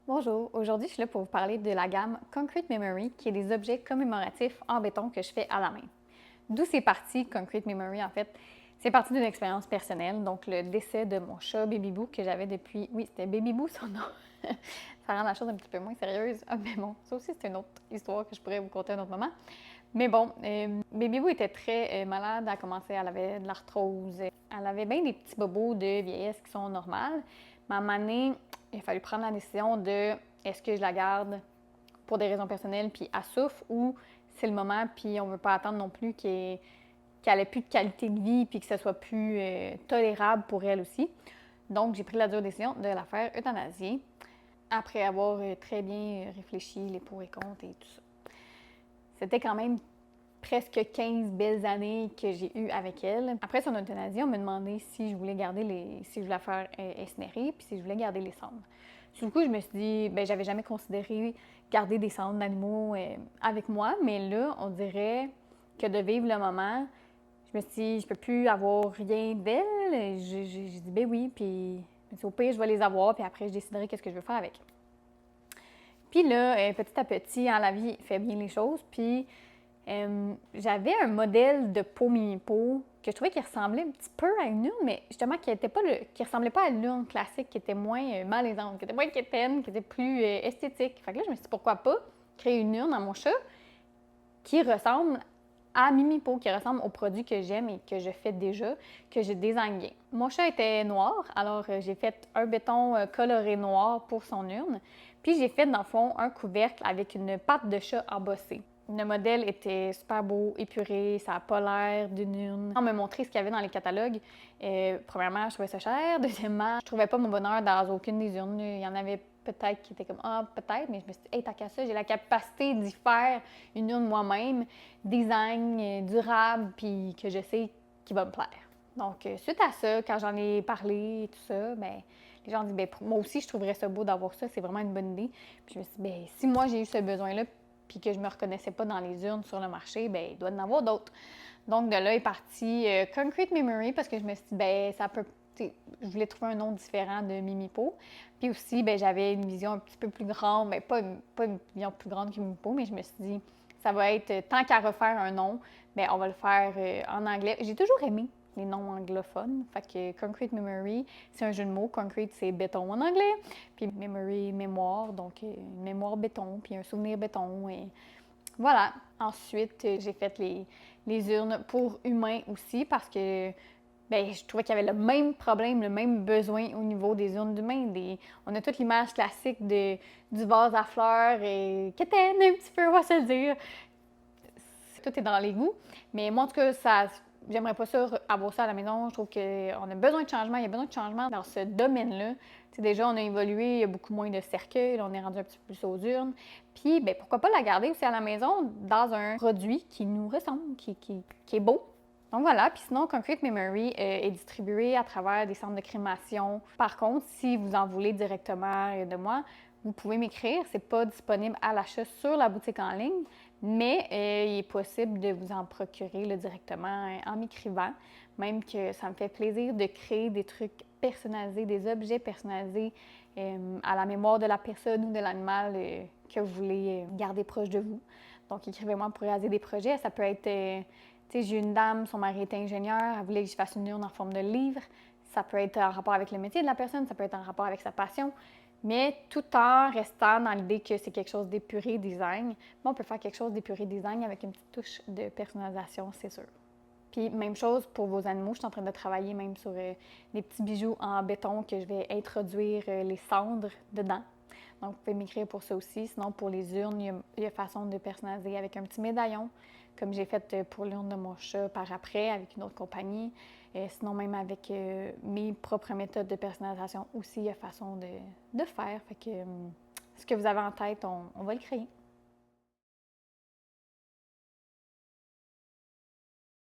Bonjour, aujourd'hui je suis là pour vous parler de la gamme Concrete Memory, qui est des objets commémoratifs en béton que je fais à la main. D'où c'est parti, Concrete Memory en fait? C'est parti d'une expérience personnelle, donc le décès de mon chat Baby Boo que j'avais depuis... Oui, c'était Baby Boo son nom. Ça rend la chose un petit peu moins sérieuse. Ah, mais bon, ça aussi c'est une autre histoire que je pourrais vous conter à un autre moment. Mais bon, Baby Boo était très malade, elle avait de l'arthrose, elle avait bien des petits bobos de vieillesse qui sont normales. Mais à un moment donné, il a fallu prendre la décision de est-ce que je la garde pour des raisons personnelles puis elle souffre ou c'est le moment puis on ne veut pas attendre non plus qu'elle ait plus de qualité de vie puis que ce soit plus tolérable pour elle aussi. Donc j'ai pris la dure décision de la faire euthanasier après avoir très bien réfléchi les pour et contre et tout ça. C'était quand même presque 15 belles années que j'ai eues avec elle. Après son euthanasie, on m'a demandé si je voulais si je voulais la faire incinérer, puis si je voulais garder les cendres. Sur le coup, je me suis dit, ben j'avais jamais considéré garder des cendres d'animaux avec moi, mais là, on dirait que de vivre le moment, je me suis dit, je peux plus avoir rien d'elle. J'ai dit, ben oui, puis au pire, je vais les avoir, puis après, je déciderai qu'est-ce que je veux faire avec. Puis là, petit à petit, la vie fait bien les choses, puis j'avais un modèle de pot mini-pot que je trouvais qui ressemblait un petit peu à une urne, mais justement qui ressemblait pas à une urne classique, qui était moins malaisante, qui était moins quétaine, qui était plus esthétique. Fait que là, je me suis dit pourquoi pas créer une urne à mon chat qui ressemble à Mimi-Pot, qui ressemble aux produits que j'aime et que je fais déjà, que j'ai désigné. Mon chat était noir, alors j'ai fait un béton coloré noir pour son urne, puis j'ai fait dans le fond un couvercle avec une patte de chat embossée. Le modèle était super beau, épuré, ça n'a pas l'air d'une urne. On m'a montré ce qu'il y avait dans les catalogues. Premièrement, je trouvais ça cher. Deuxièmement, je trouvais pas mon bonheur dans aucune des urnes. Il y en avait peut-être qui étaient comme ah, peut-être, mais je me suis dit, hey, tant qu'à ça, j'ai la capacité d'y faire une urne moi-même, design, durable, puis que je sais qui va me plaire. Donc, suite à ça, quand j'en ai parlé et tout ça, ben, les gens ont dit, ben, moi aussi, je trouverais ça beau d'avoir ça, c'est vraiment une bonne idée. Puis je me suis dit, ben, si moi j'ai eu ce besoin-là, puis que je me reconnaissais pas dans les urnes sur le marché, ben il doit y en avoir d'autres. Donc de là est parti Concrete Memory parce que je me suis dit, ben ça peut, je voulais trouver un nom différent de Mimipo. Puis aussi, ben j'avais une vision un petit peu plus grande, ben pas une vision plus grande que Mimipo, mais je me suis dit, ça va être, tant qu'à refaire un nom, ben on va le faire en anglais. J'ai toujours aimé les noms anglophones. Fait que Concrete Memory, c'est un jeu de mots. Concrete, c'est béton en anglais. Puis Memory, mémoire, donc une mémoire béton, puis un souvenir béton. Et voilà. Ensuite, j'ai fait les urnes pour humains aussi parce que ben, je trouvais qu'il y avait le même problème, le même besoin au niveau des urnes d'humains. On a toute l'image classique du vase à fleurs et quétaine un petit peu, on va se le dire. Tout est dans les goûts. Mais moi, en tout cas, j'aimerais pas ça avoir ça à la maison. Je trouve qu'on a besoin de changement. Il y a besoin de changement dans ce domaine-là. T'sais, déjà, on a évolué, il y a beaucoup moins de cercueils. Là, on est rendu un petit peu plus aux urnes. Puis, ben, pourquoi pas la garder aussi à la maison dans un produit qui nous ressemble, qui est beau. Donc voilà, puis sinon, Concrete Memory est distribué à travers des centres de crémation. Par contre, si vous en voulez directement de moi, vous pouvez m'écrire. C'est pas disponible à l'achat sur la boutique en ligne, mais il est possible de vous en procurer là, directement en m'écrivant. Même que ça me fait plaisir de créer des trucs personnalisés, des objets personnalisés à la mémoire de la personne ou de l'animal que vous voulez garder proche de vous. Donc, écrivez-moi pour réaliser des projets. Ça peut être, j'ai une dame, son mari était ingénieur, elle voulait que je fasse une urne en forme de livre. Ça peut être en rapport avec le métier de la personne, ça peut être en rapport avec sa passion. Mais tout en restant dans l'idée que c'est quelque chose d'épuré design, on peut faire quelque chose d'épuré design avec une petite touche de personnalisation, c'est sûr. Puis même chose pour vos animaux, je suis en train de travailler même sur des petits bijoux en béton que je vais introduire les cendres dedans. Donc, vous pouvez m'écrire pour ça aussi. Sinon, pour les urnes, il y a façon de personnaliser avec un petit médaillon, comme j'ai fait pour l'urne de mon chat par après avec une autre compagnie. Sinon, même avec mes propres méthodes de personnalisation aussi, il y a façon de faire. Fait que ce que vous avez en tête, on va le créer.